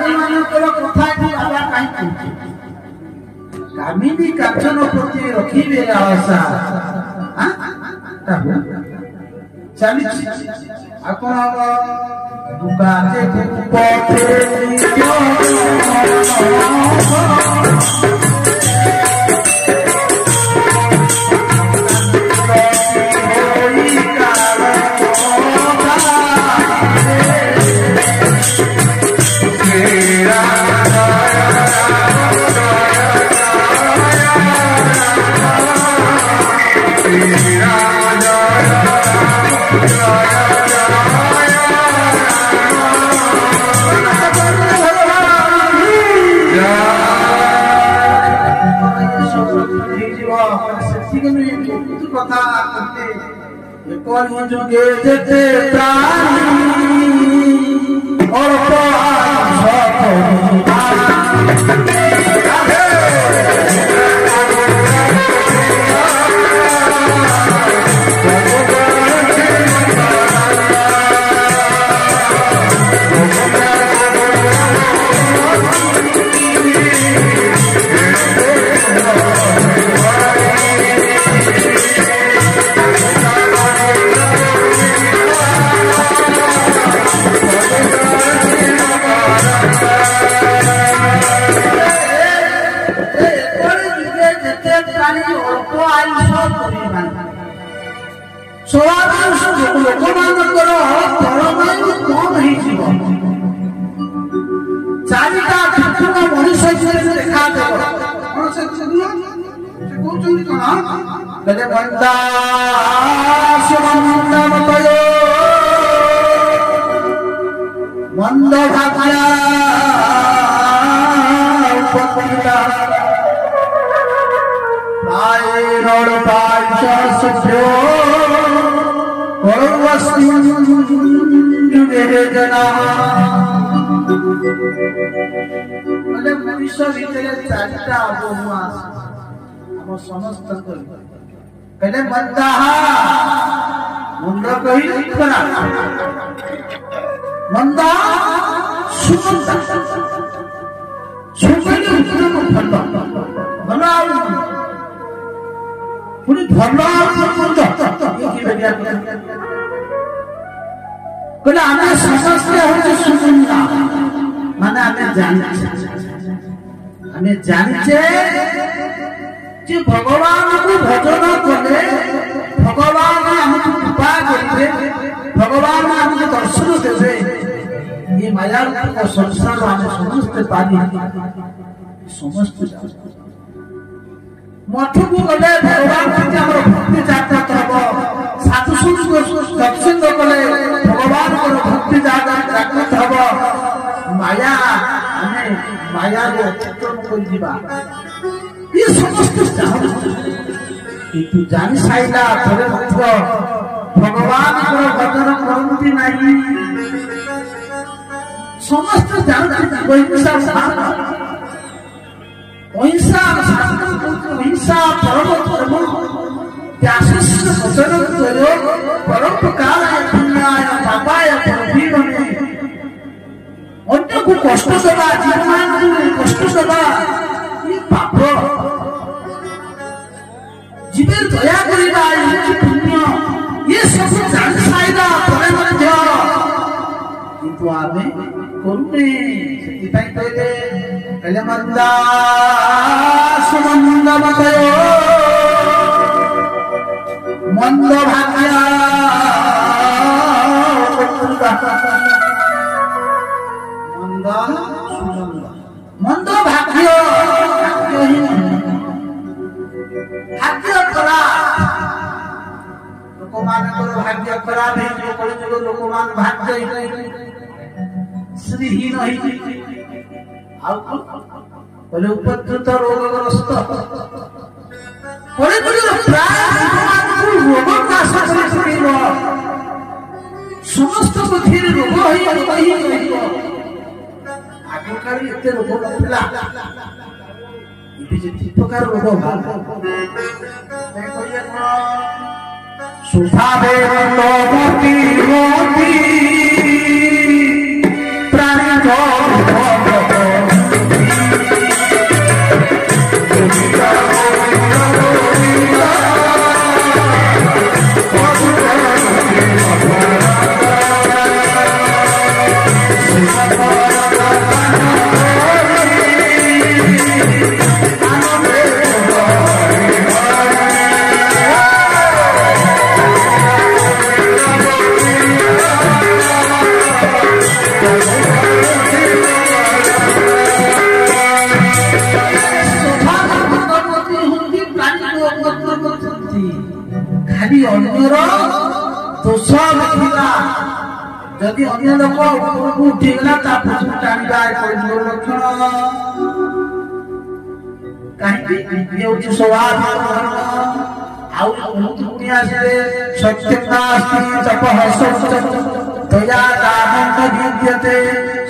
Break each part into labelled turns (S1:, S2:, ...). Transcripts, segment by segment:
S1: कामी मानकर कथा की बाबा काई कहते कामिनी कांचन प्रति रखिबे आशा हां ताबो चली आपण दुकाते पथे कथा कहते कौन जुगे देते प्राणी और मंद भाग्या मनुष्य भितर चारिटा अबहुआ हम समस्त कहले मंदा मुंड कही खरा मंदा सुमंदा सुमंदा उत्तम फल भला पुरी भला मंद की बेटिया कहले आमे समस्त होते सुमंदा माने आमे जानचे जे भगवान को भजन कले भगवान हमको कृपा करते भगवान हमको दर्शन देवे ये माया का संसार हम समस्त पानी समस्त मठ को गले भगवान के हमर भक्ति जागृत हबो साधु संत को दर्शन कले भगवान को भक्ति जागृत हबो माया हमें माया को अतिक्रम कर दिबा ये समस्त किंतु जानी साइला थोड़े मात्र भगवान को भजन करती नहीं समस्त जानती हिंसा परम धर्म त्यागस्य वचन करो परोपकाराय पुण्याय पापाय परवीरणे अन्य को कष्ट देवा जीवन को कष्ट देवा ये पाप जीवन दया करिबा ये पुण्य ये सब जान साइदा परे मध्य किंतु आमे करुणे सेति पई कहले मंदा सुमंद मतयो मंद भाग्या मंद सुमंद मंद भाग्य भाग्यहीन भाग्य खराब लोक मानकर भाग्य खराब है जो लोक मान भाग्य श्रीहीन है बोले उपद्रुत रोगग्रस्त बोले प्राय रोग समस्त बुद्धि रोग आगकार एत रोग ना प्रकार रोग सुभावे प्राणी ଯଦି ଅନ୍ୟ ଲୋକ ଉପରକୁ ଉଠିଗଲା ତା ପଛକୁ ଟାଣିବା କଳିଯୁଗର ଲକ୍ଷଣ। କାହିଁକି ଇଏ ହଉଛି ସ୍ୱଭାବିକ ଧର୍ମ। ଆଉ ବହୁତ ଗୁଣି ଆସିବେ ସତ୍ୟନାସ୍ତି ତପଃ ଦୟା ଦାନ ବିଦ୍ୟତେ।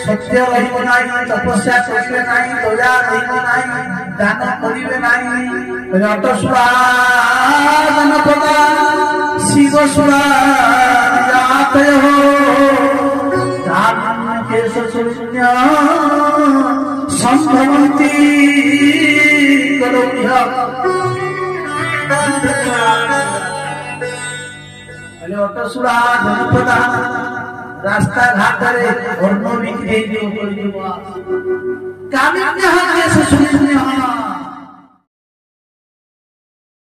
S1: ସତ୍ୟ ରହିବ ନାହିଁ, ତପସ୍ୟା କରିବେ ନାହିଁ, ଦୟା ରହିବ ନାହିଁ, ଦାନ କରିବେ ନାହିଁ। ରଟସୁରା ଜନପଦା ଶିବସୁରା ଜାତୟଃ କେଶ ଶୂନ୍ୟ ସମ୍ଭ୍ରମନ୍ତି କଲୌଢ୍ୟ। ଅଟସୁରା ଜନପଦା ରାସ୍ତା ଘାଟରେ ଧର୍ମ ବିକ୍ରି ହେଇଯିବ। କାମିନ୍ୟଃ କେଶ ଶୂନ୍ୟ